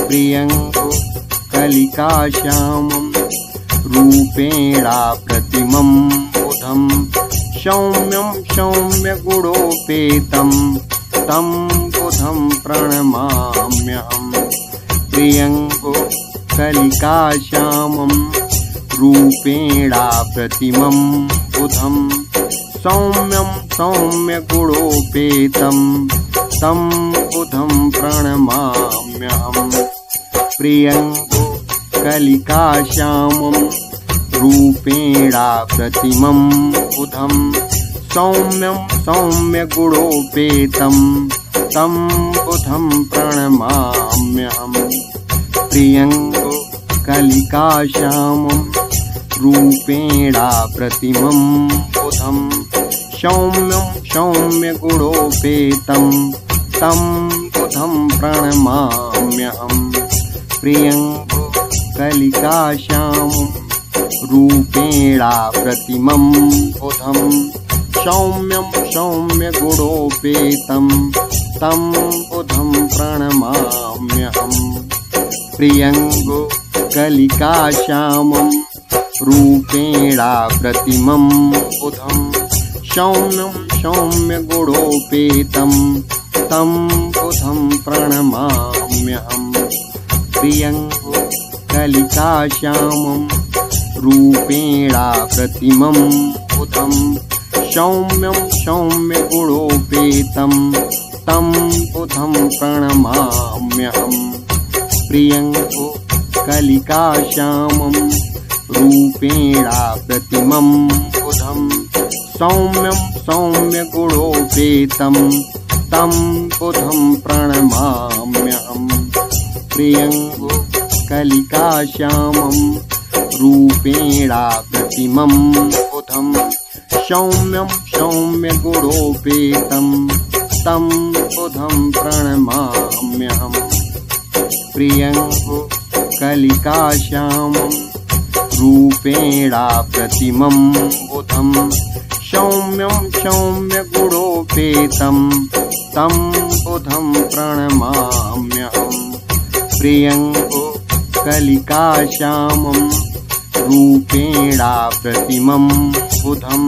प्रियङ्को कलिकाश्यामं रूपेणाप्रतिमं बुधं सौम्यं सौम्यगुणोपेतं तं बुधं प्रणमाम्यहम्। प्रियङ्को कलिकाश्यामं रूपेणाप्रतिमं बुधं सौम्यं सौम्यगुणोपेतं तं बुधं प्रणमाम्यहम्। प्रियङ्को कलिकाश्यामं रूपेणाप्रतिमं बुधं सौम्यं सौम्यगुणोपेतं तं बुधं प्रणमाम्यहम्। प्रियङ्को कलिकाश्यामं रूपेणाप्रतिमं बुधं सौम्यं सौम्यगुणोपेतं तं बुधं प्रणमाम्यहम्। प्रियङ्को कलिकाश्यामं रूपेणाप्रतिमं बुधं सौम्यं सौम्यगुणोपेतं तं बुधं प्रणमाम्यहम्। प्रियङ्को कलिकाश्यामं रूपेणाप्रतिमं बुधं सौम्यं सौम्यगुणोपेतं तं बुधं प्रणमाम्यहम्। प्रियङ्को कलिकाश्यामं रूपेणाप्रतिमं बुधं सौम्यं सौम्यगुणोपेतं तं बुधं प्रणमाम्यहम्। प्रियङ्को कलिकाश्यामं रूपेणाप्रतिमं बुधं सौम्यं सौम्यगुणोपेतं तं बुधं प्रणमाम्यहम्। प्रियङ्को कलिकाश्यामं रूपेणाप्रतिमं बुधं सौम्यं सौम्यगुणोपेतं तं बुधं प्रणमाम्यहम्। प्रियङ्को कलिकाश्यामं रूपेणाप्रतिमं बुधं सौम्यं सौम्यगुणोपेतं तं बुधं प्रणमाम्यहम्। प्रियङ्को कलिकाश्यामं रूपेणाप्रतिमं बुधं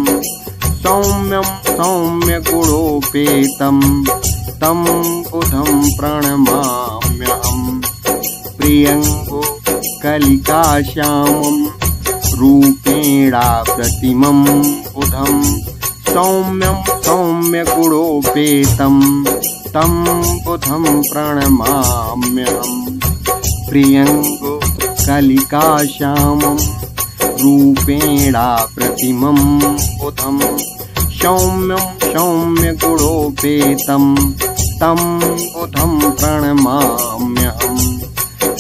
सौम्यं सौम्यगुणोपेतं तं बुधं प्रणमाम्यहम्। प्रियङ्को कलिकाश्यामं रूपेणाप्रतिमं बुधं सौम्यं सौम्यगुणोपेतं तं बुधं प्रणमाम्यहम्। प्रियङ्को कलिकाश्यामं रूपेणाप्रतिमं बुधं सौम्यं सौम्यगुणोपेतं तं बुधं प्रणमाम्यहम्।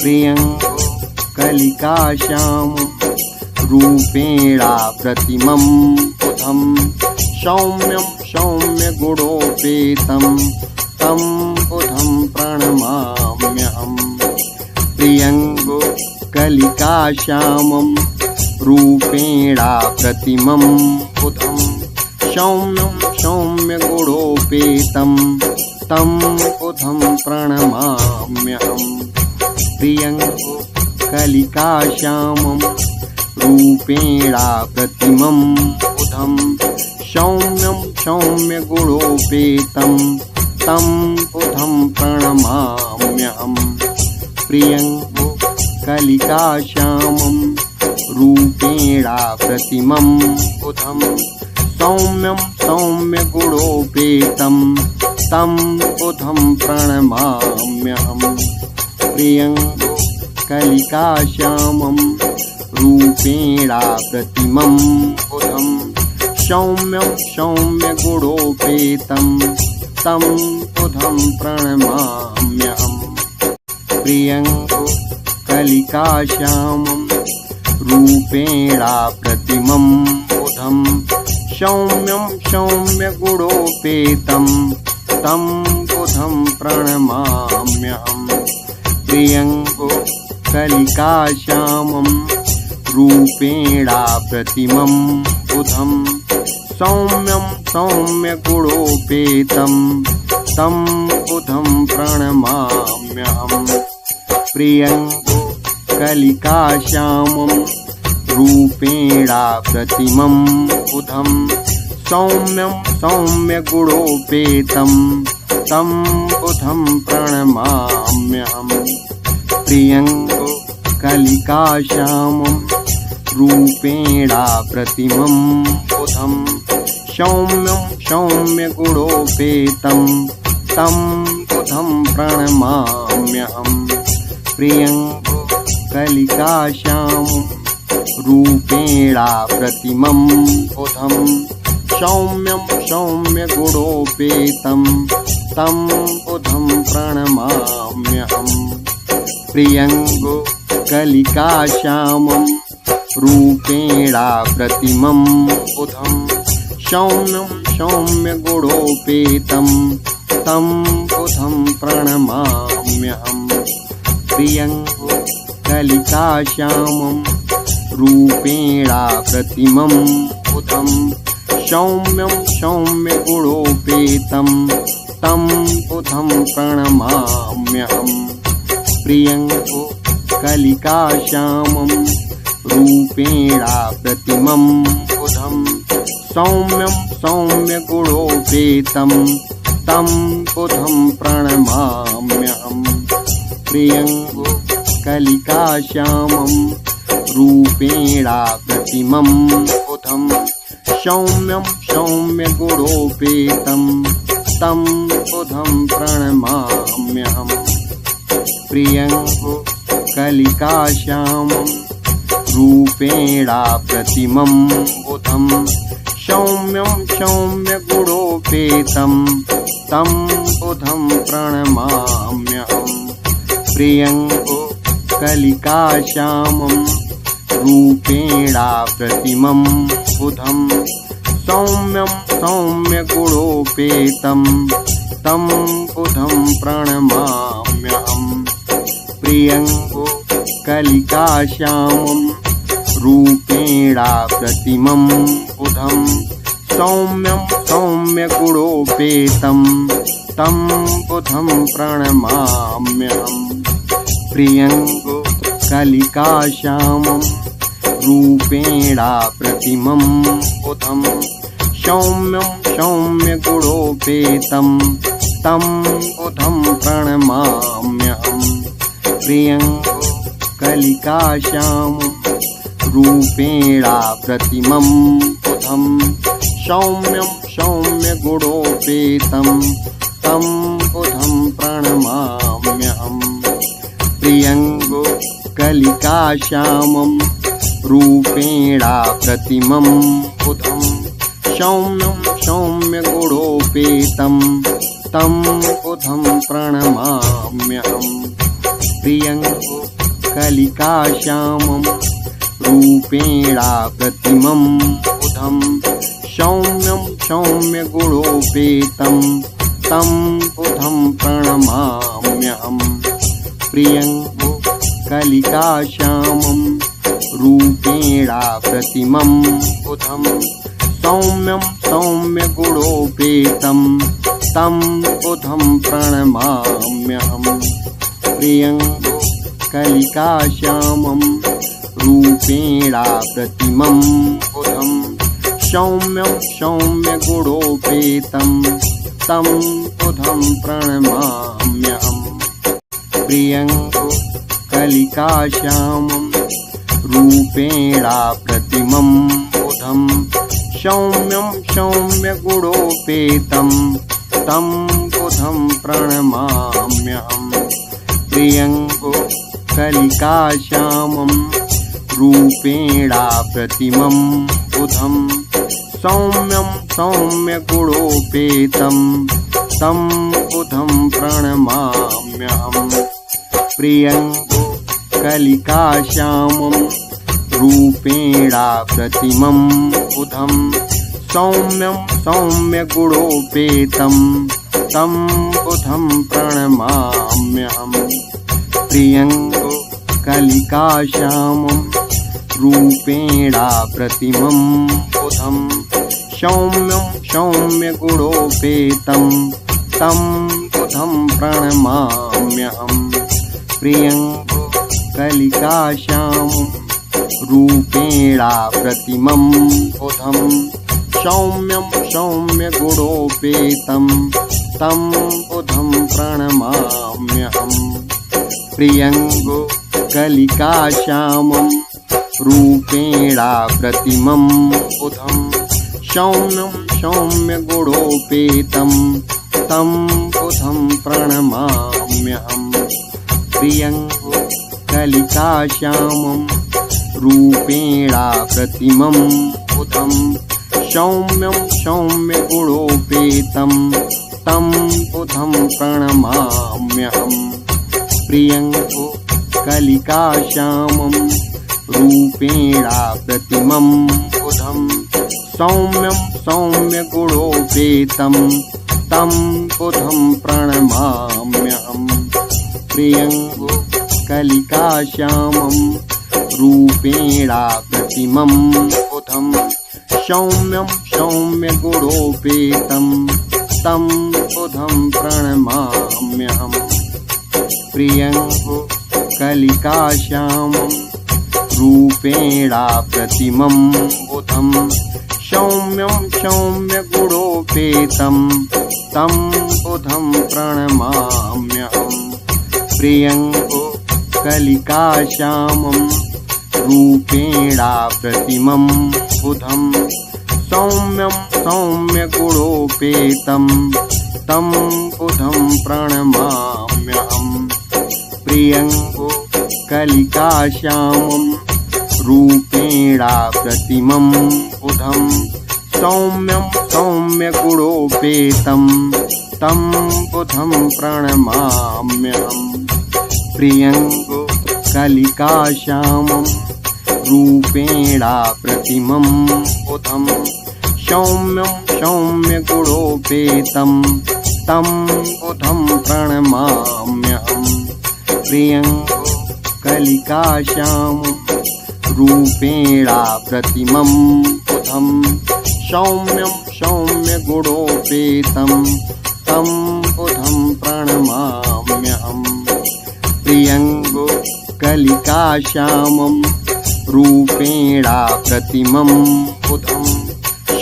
प्रियङ्को कलिकाश्यामं रूपेणाप्रतिमं बुधं सौम्यं सौम्यगुणोपेतं तं बुधं प्रणमाम्यहम्। प्रियङ्को कलिकाश्यामं रूपेणाप्रतिमं बुधं सौम्यं सौम्यगुणोपेतं तं बुधं प्रणमाम्यहम्। प्रियङ्को कलिकाश्यामं रूपेणाप्रतिमं बुधं सौम्यं सौम्यगुणोपेतं तं बुधं प्रणमाम्यहम्। प्रियङ्को कलिकाश्यामं रूपेणाप्रतिमं बुधं सौम्यं सौम्यगुणोपेतं तं बुधं प्रणमाम्यहम्। प्रियङ्को कलिकाश्यामं रूपेणाप्रतिमं बुधं सौम्यं सौम्यगुणोपेतं तं बुधं प्रणमाम्यहम्। प्रियङ्को कलिकाश्यामं रूपेणाप्रतिमं बुधं सौम्यं सौम्यगुणोपेतं तं बुधं प्रणमाम्यहम्। प्रियङ्को कलिकाश्यामं रूपेणाप्रतिमं बुधं सौम्यं सौम्यगुणोपेतं तं बुधं प्रणमाम्यहम्। प्रियङ्को कलिकाश्यामं रूपेणाप्रतिमं बुधं सौम्यं सौम्यगुणोपेतं तं बुधं प्रणमाम्यहम् प्रियङ्को कलिकाश्यामं रूपेणाप्रतिमं बुधं सौम्यं सौम्यगुणोपेतं तं बुधं प्रणमाम्यहम् प्रियङ्को कलिकाश्यामं रूपेणाप्रतिमं बुधं सौम्यं सौम्यगुणोपेतं तं बुधं प्रणमाम्यहम् प्रियङ्को कलिकाश्यामं रूपेणाप्रतिमं बुधं सौम्यं सौम्यगुणोपेतं तं बुधं प्रणमाम्यहम् प्रियङ्को कलिकाश्यामं रूपेणाप्रतिमं बुधं सौम्यं सौम्यगुणोपेतं तं बुधं प्रणमाम्यहम् प्रियङ्को कलिकाश्यामं रूपेणाप्रतिमं बुधं सौम्यं सौम्यगुणोपेतं तं बुधं प्रणमाम्यहम् प्रियङ्को कलिकाश्यामं रूपेणाप्रतिमं बुधं सौम्यं सौम्यगुणोपेतं तं बुधं प्रणमाम्यहम् प्रियङ्को कलिकाश्यामं रूपेणाप्रतिमं बुधं सौम्यं सौम्यगुणोपेतं तं बुधं प्रणमाम्यहम् प्रियङ्को कलिकाश्यामं रूपेणाप्रतिमं बुधं सौम्यं सौम्यगुणोपेतं तं बुधं प्रणमाम्यहम् प्रियङ्को कलिकाश्यामं रूपेणाप्रतिमं बुधं सौम्यं सौम्यगुणोपेतं तं बुधं प्रणमाम्यहम् प्रियङ्को कलिकाश्यामं रूपेणाप्रतिमं बुधं सौम्यं सौम्यगुणोपेतं तं बुधं प्रणमाम्यहम् प्रियङ्को कलिकाश्यामं रूपेणाप्रतिमं बुधं सौम्यं सौम्यगुणोपेतं तं बुधं प्रणमाम्यहम् प्रियङ्को कलिकाश्यामं रूपेणाप्रतिमं बुधं सौम्यं सौम्यगुणोपेतं तं बुधं प्रणमाम्यहम् प्रियङ्को कलिकाश्यामं रूपेणाप्रतिमं बुधं सौम्यं सौम्यगुणोपेतं तं बुधं प्रणमाम्यहम् प्रियङ्को कलिकाश्यामं रूपेणाप्रतिमं बुधं सौम्यं सौम्यगुणोपेतं तं बुधं प्रणमाम्यहम् प्रियङ्को कलिकाश्यामं रूपेणाप्रतिमं बुधं सौम्यं सौम्यगुणोपेतं तं बुधं प्रणमाम्यहम् प्रियङ्को कलिकाश्यामं रूपेणाप्रतिमं बुधं सौम्यं सौम्यगुणोपेतं तं बुधं प्रणमाम्यहम् प्रियङ्को कलिकाश्यामं रूपेणाप्रतिमं बुधं सौम्यं सौम्यगुणोपेतं तं बुधं प्रणमाम्यहम् प्रियङ्को कलिकाश्यामं रूपेणाप्रतिमं बुधं सौम्यं सौम्यगुणोपेतं तं बुधं प्रणमाम्यहम् प्रियङ्को कलिकाश्यामं रूपेणाप्रतिमं बुधं सौम्यं सौम्यगुणोपेतं तं बुधं प्रणमाम्यहम् प्रियङ्गो कलिकाश्यामं रूपेणाप्रतिमं बुधं सौम्यं सौम्यगुणोपेतं तं बुधं प्रणमाम्यहम् प्रियङ्गो कलिकाश्यामं रूपेणाप्रतिमं बुधं सौम्यं सौम्यगुणोपेतं तं बुधं प्रणमाम्यहम् प्रियङ्गो कलिकाश्यामं रूपेणाप्रतिमं बुधं सौम्यं सौम्यगुणोपेतं तं बुधं प्रणमाम्यहम् प्रियङ्गो कलिकाश्यामं रूपेणाप्रतिमं बुधं सौम्यं सौम्यगुणोपेतं तं बुधं प्रणमाम्यहम् प्रियङ्गो कलिकाश्यामं रूपेणाप्रतिमं बुधं सौम्यं सौम्यगुणोपेतं तं बुधं प्रणमाम्यहम् प्रियङ्गो कलिकाश्यामं रूपेणाप्रतिमं बुधं सौम्यं सौम्यगुणोपेतं तं बुधं प्रणमाम्यहम् प्रियङ्गो कलिकाश्यामं रूपेणाप्रतिमं बुधं सौम्यं सौम्यगुणोपेतं तं बुधं प्रणमाम्यहम् प्रियङ्गो कलिकाश्यामं रूपेणाप्रतिमं बुधं सौम्यं सौम्यगुणोपेतं तं बुधं प्रणमाम्यहम् प्रियङ्गो कलिकाश्यामं रूपेणाप्रतिमं बुधं सौम्यं सौम्यगुणोपेतं तं बुधं प्रणमाम्यहम् प्रियङ्गो कलिकाश्यामं रूपेणाप्रतिमं बुधं सौम्यं सौम्यगुणोपेतं तं बुधं प्रणमाम्यहम् प्रियङ्गो कलिकाश्यामं रूपेणाप्रतिमं बुधं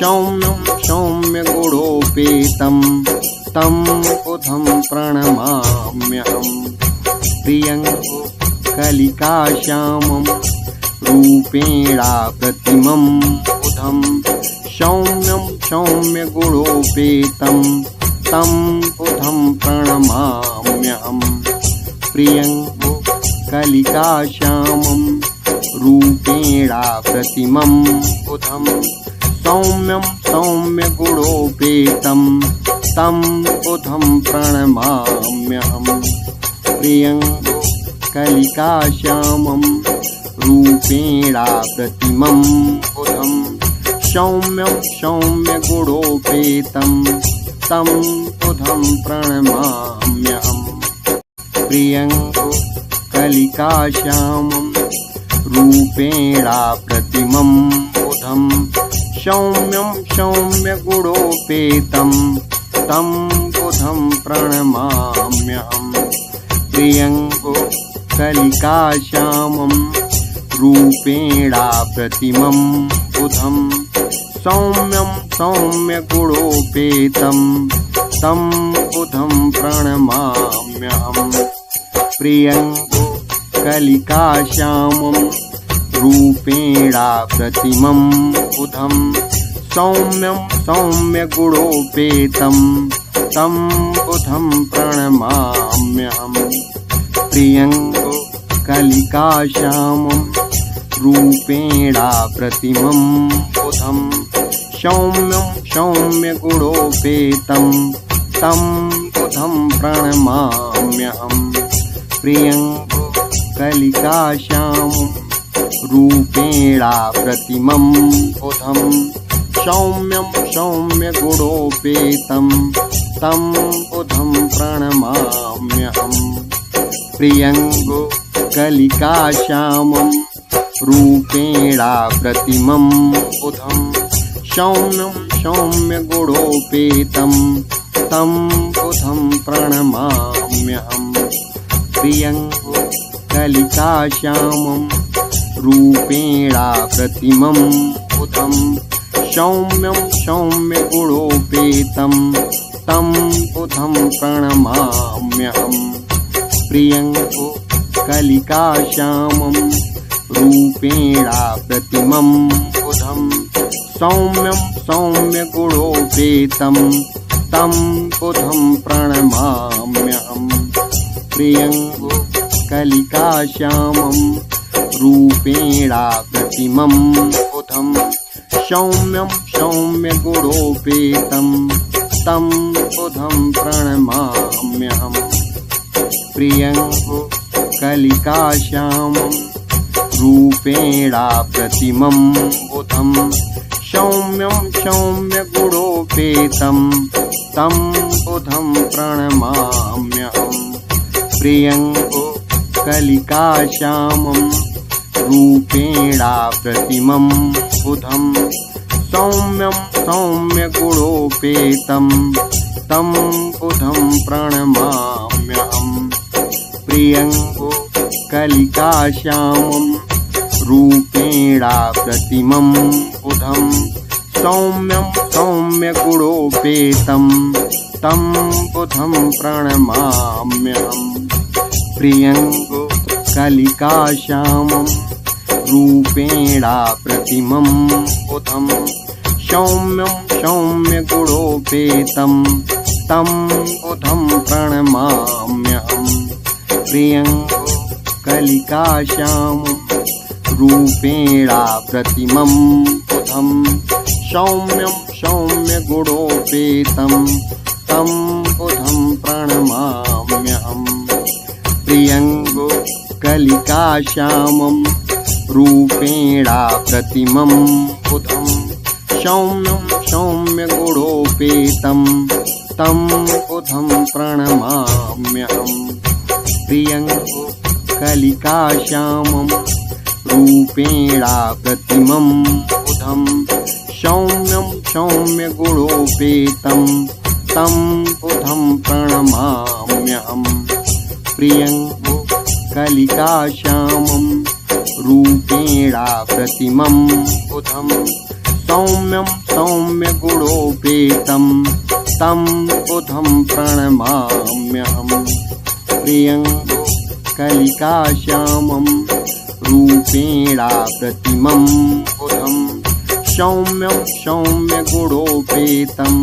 सौम्यं सौम्यगुणोपेतं तं बुधं प्रणमाम्यहम् प्रियङ्गो कलिकाश्यामं रूपेणाप्रतिमं बुधं सौम्यं सौम्यगुणोपेतं तं बुधं प्रणमाम्यहम् प्रियङ्गो कलिकाश्यामं रूपेणाप्रतिमं बुधं सौम्यं सौम्यगुणोपेतं तं बुधं प्रणमाम्यहम् प्रियङ्गो कलिकाश्यामं रूपेणाप्रतिमं बुधं सौम्यं सौम्यगुणोपेतं तं बुधं प्रणमाम्यहम् प्रियङ्गो कलिकाश्यामं रूपेणाप्रतिमं बुधं सौम्यं सौम्यगुणोपेतं तं बुधं प्रणमाम्यहम् प्रियङ्गो कलिकाश्यामं रूपेणाप्रतिमं बुधं सौम्यं सौम्यगुणोपेतं तं बुधं प्रणमाम्यहम् प्रियङ्गो कलिकाश्यामं रूपेणाप्रतिमं बुधं सौम्यं सौम्यगुणोपेतं तं बुधं प्रणमाम्यहम् प्रियङ्गो कलिकाश्यामं रूपेणाप्रतिमं बुधं सौम्यं सौम्यगुणोपेतं तं बुधं प्रणमाम्यहम् प्रियङ्गो कलिकाश्यामं रूपेणाप्रतिमं बुधं सौम्यं सौम्यगुणोपेतं तं बुधं प्रणमाम्यहम् प्रियङ्गो कलिकाश्यामं रूपेणाप्रतिमं बुधं सौम्यं सौम्यगुणोपेतं तं बुधं प्रणमाम्यहम् प्रियङ्गो कलिकाश्यामं रूपेणाप्रतिमं बुधं सौम्यं सौम्यगुणोपेतं तं बुधं प्रणमाम्यहम्। प्रियङ्को कलिकाश्यामं रूपेणाप्रतिमं बुधं सौम्यं सौम्यगुणोपेतं तं बुधं प्रणमाम्यहम्। प्रियङ्को कलिकाश्यामं रूपेणाप्रतिमं बुधं सौम्यं सौम्यगुणोपेतं तं बुधं प्रणमाम्यहम्। प्रियङ्को कलिकाश्यामं रूपेणाप्रतिमं बुधं सौम्यं सौम्यगुणोपेतं तं बुधं प्रणमाम्यहम्। प्रियङ्को कलिकाश्यामं रूपेणाप्रतिमं बुधं सौम्यं सौम्यगुणोपेतं तं बुधं प्रणमाम्यहम्। प्रियङ्को कलिकाश्यामं रूपेणाप्रतिमं बुधं सौम्यं सौम्यगुणोपेतं तं बुधं प्रणमाम्यहम्। प्रियङ्को कलिकाश्यामं रूपेणाप्रतिमं बुधं सौम्यं सौम्यगुणोपेतं तं बुधं प्रणमाम्यहम्। प्रियङ्को कलिकाश्यामं रूपेणाप्रतिमं बुधं सौम्यं सौम्यगुणोपेतं तं बुधं प्रणमाम्यहम्। प्रियङ्को कलिकाश्यामं रूपेणाप्रतिमं बुधं सौम्यं सौम्यगुणोपेतं तं बुधं प्रणमाम्यहम्। प्रियङ्को कलिकाश्यामं रूपेणाप्रतिमं बुधं सौम्यं सौम्यगुणोपेतं तं बुधं प्रणमाम्यहम्। प्रियङ्को कलिकाश्यामं रूपेणाप्रतिमं बुधं सौम्यं सौम्यगुणोपेतं तं बुधं प्रणमाम्यहम्। प्रियङ्को कलिकाश्यामं रूपेणाप्रतिमं बुधं सौम्यं सौम्यगुणोपेतं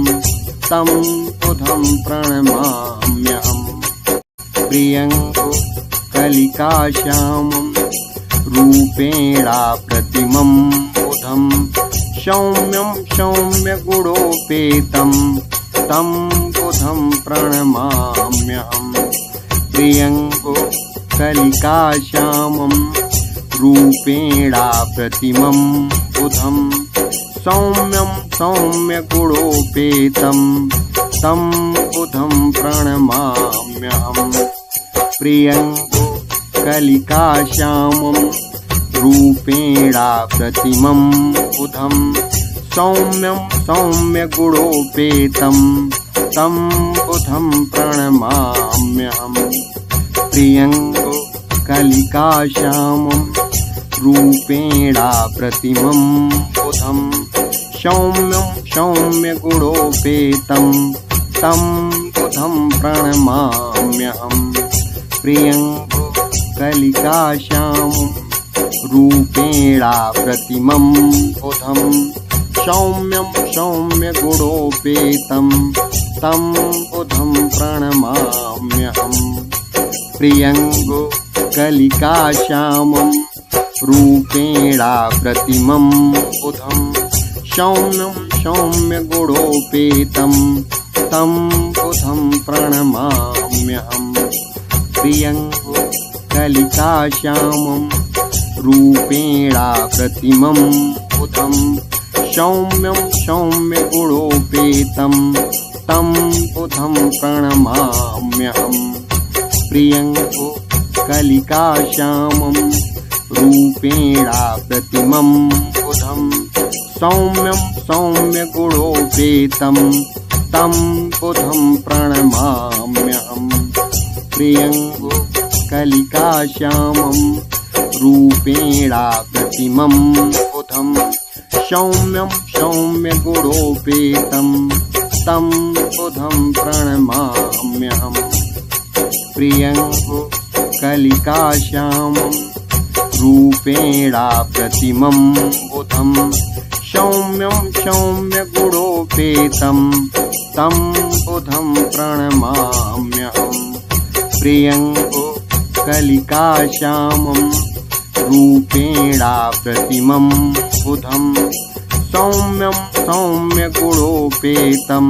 तं बुधं प्रणमाम्यहम्। प्रियङ्को कलिकाश्यामं रूपेणाप्रतिमं बुधं सौम्यं सौम्यगुणोपेतं तं बुधं प्रणमाम्यहम्। प्रियङ्को कलिकाश्यामं रूपेणाप्रतिमं बुधं सौम्यं सौम्यगुणोपेतं तं बुधं प्रणमाम्यहम्। प्रियङ्को कलिकाश्यामं रूपेणाप्रतिमं बुधं सौम्यं सौम्यगुणोपेतं तं बुधं प्रणमाम्यहम्। प्रियङ्को कलिकाश्यामं रूपेणाप्रतिमं बुधं सौम्यं सौम्यगुणोपेतं तं बुधं प्रणमाम्यहम्। प्रियङ्को कलिकाश्यामं रूपेणाप्रतिमं बुधं सौम्यं सौम्यगुणोपेतं तं बुधं प्रणमाम्यहम्। प्रियङ्को कलिकाश्यामं रूपेणाप्रतिमं बुधं सौम्यं सौम्यगुणोपेतं तं बुधं प्रणमाम्यहम्। प्रियङ्को कलिकाश्यामं रूपेणाप्रतिमं बुधं सौम्यं सौम्यगुणोपेतं तं बुधं प्रणमाम्यहम्। प्रियङ्को कलिकाश्यामं रूपेणाप्रतिमं बुधं सौम्यं सौम्यगुणोपेतं तं बुधं प्रणमाम्यहम्। प्रियङ्को कलिकाश्यामं रूपेणाप्रतिमं बुधं सौम्यं सौम्यगुणोपेतं तं बुधं प्रणमाम्यहम्। प्रियङ्गो कलिकाश्यामं रूपेणाप्रतिमं बुधं सौम्यं सौम्यगुणोपेतं तं बुधं प्रणमाम्यहम्। प्रियङ्गो कलिकाश्यामं रूपेणाप्रतिमं बुधं सौम्यं सौम्यगुणोपेतं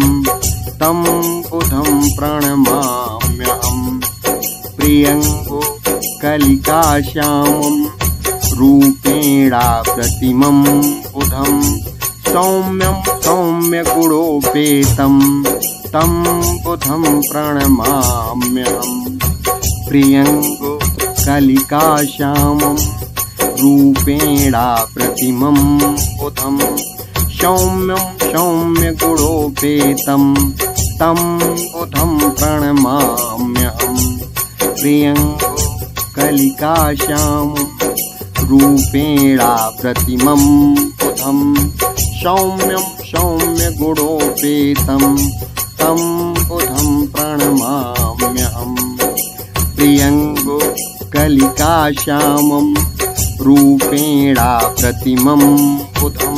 तं बुधं प्रणमाम्यहम्। प्रियङ्गो कलिकाश्यामं रूपेणाप्रतिमं बुधं सौम्यं सौम्यगुणोपेतं तं बुधं प्रणमाम्यहम्। प्रियङ्गो कलिकाश्यामं रूपेणाप्रतिमं बुधं सौम्यं सौम्यगुणोपेतं तं बुधं प्रणमाम्यहम्। प्रियङ्गो कलिकाश्यामं रूपेणाप्रतिमं बुधं सौम्यं सौम्यगुणोपेतं तं बुधं प्रणमाम्यहम्। प्रियङ्गो कलिकाश्यामं रूपेणाप्रतिमं बुधं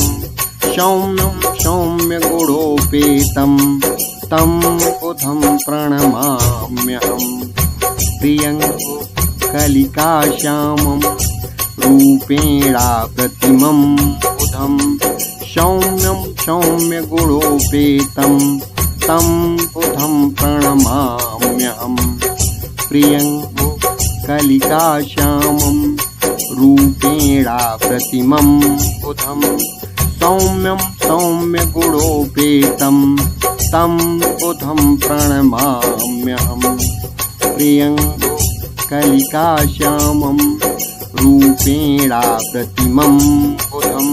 सौम्यं सौम्यगुणोपेतं तं बुधं प्रणमाम्यहम्। प्रियङ्गो कलिकाश्यामं रूपेणाप्रतिमं बुधं सौम्यं सौम्यगुणोपेतं तं बुधं प्रणमाम्यहम्। प्रियङ्गो कलिकाश्यामं रूपेणाप्रतिमं बुधं सौम्यं सौम्यगुणोपेतं तं बुधं प्रणमाम्यहम्। प्रियङ्गो कलिकाश्यामं रूपेणाप्रतिमं बुधं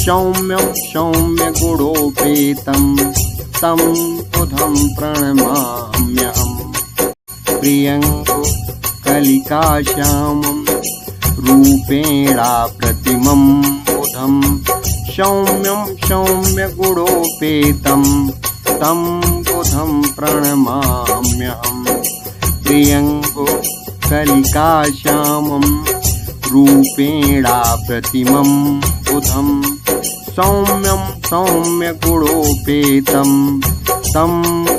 सौम्यं सौम्यगुणोपेतं तं बुधं प्रणमाम्यहम्। प्रियङ्गो कलिकाश्यामं रूपेणाप्रतिमं बुधं सौम्यं सौम्यगुणोपेतं तं बुधं प्रणमाम्यहम्। प्रियङ्गो कलिकाश्यामं रूपेणाप्रतिमं बुधं सौम्यं सौम्यगुणोपेतं तं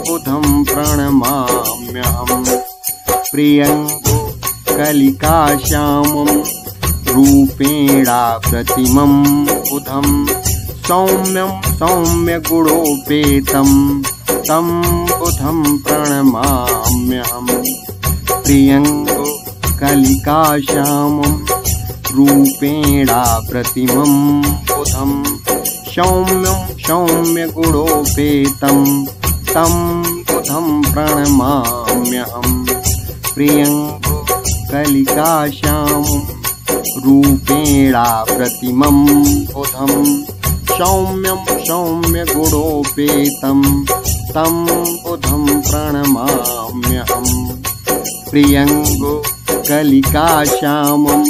बुधं प्रणमाम्यहम्। प्रियङ्गो कलिकाश्यामं रूपेणाप्रतिमं बुधं सौम्यं सौम्यगुणोपेतं तं बुधं प्रणमाम्यहम्। प्रियङ्गो कलिकाश्यामं रूपेणाप्रतिमं बुधं सौम्यं सौम्यगुणोपेतं तं बुधं प्रणमाम्यहम्। प्रियङ्गो कलिकाश्यामं रूपेणाप्रतिमं बुधं सौम्यं सौम्यगुणोपेतं तं बुधं प्रणमाम्यहम्। प्रियङ्गो कलिकाश्यामं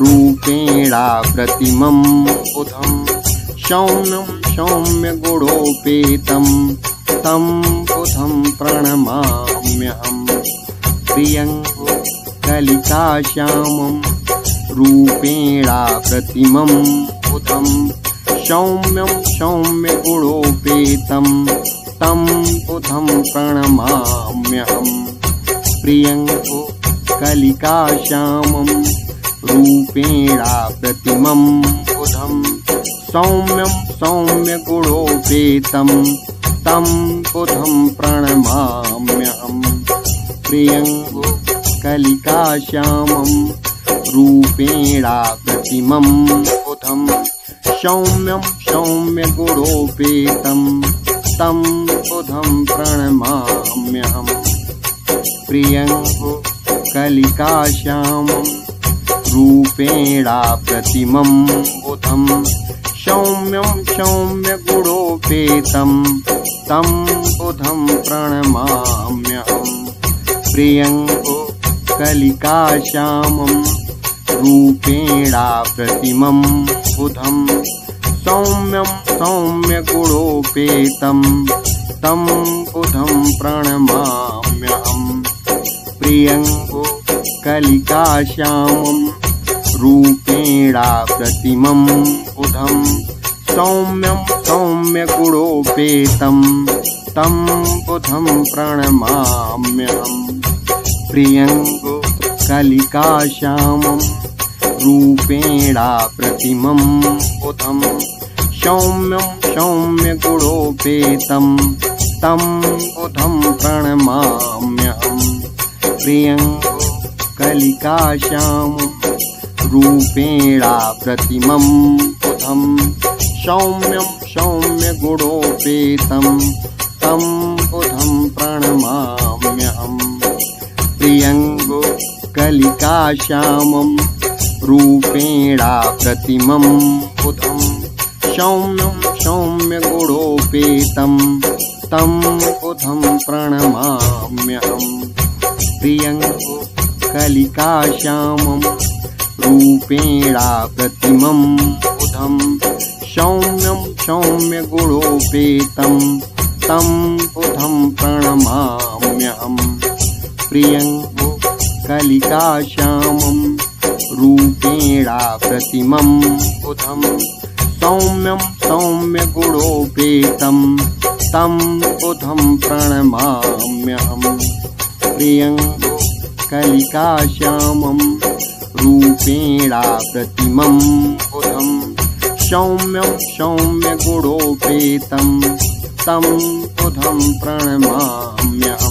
रूपेणाप्रतिमं बुधं सौम्यं सौम्यगुणोपेतं तं बुधं प्रणमाम्यहम्। प्रियङ्गो कलिकाश्यामं रूपेणाप्रतिमं बुधं सौम्यं सौम्यगुणोपेतं तं बुधं प्रणमाम्यहम्। प्रियङ्गो कलिकाश्यामं रूपेणाप्रतिमं बुधं सौम्यं सौम्यगुणोपेतं तं बुधं प्रणमाम्यहम्। प्रियङ्गो कलिकाश्यामं रूपेणाप्रतिमं बुधं सौम्यं सौम्यगुणोपेतं तं बुधं प्रणमाम्यहम्। प्रियङ्गो कलिकाश्यामं रूपेणाप्रतिमं बुधं सौम्यं सौम्यगुणोपेतं तं बुधं प्रणमाम्यहम्। प्रियङ्गो कलिकाश्यामं रूपेणाप्रतिमं बुधं सौम्यं सौम्यगुणोपेतं तं बुधं प्रणमाम्यहम्। प्रियङ्गो कलिकाश्यामं रूपेणाप्रतिमं बुधं सौम्यं सौम्यगुणोपेतं तं बुधं प्रणमाम्यहम्। प्रियङ्गो कलिकाश्यामं रूपेणाप्रतिमं बुधं सौम्यं सौम्यगुणोपेतं तं बुधं प्रणमाम्यहम्। प्रियङ्गो कलिकाश्यामं रूपेणाप्रतिमं बुधं सौम्यं सौम्यगुणोपेतं तं बुधं प्रणमाम्यहम्। प्रियङ्गो कलिकाश्यामं रूपेणाप्रतिमं बुधं सौम्यं सौम्यगुणोपेतं तं बुधं प्रणमाम्यहम्। प्रियङ्गो कलिकाश्यामं रूपेणाप्रतिमं बुधं सौम्यं सौम्यगुणोपेतं तं बुधं प्रणमाम्यहम्। प्रियङ्गो कलिकाश्यामं रूपेणाप्रतिमं बुधं सौम्यं सौम्यगुणोपेतं तं बुधं प्रणमाम्यहम्। प्रियङ्गो कलिकाश्यामं रूपेणाप्रतिमं बुधं सौम्यं सौम्यगुणोपेतं तं बुधं प्रणमाम्यहम्।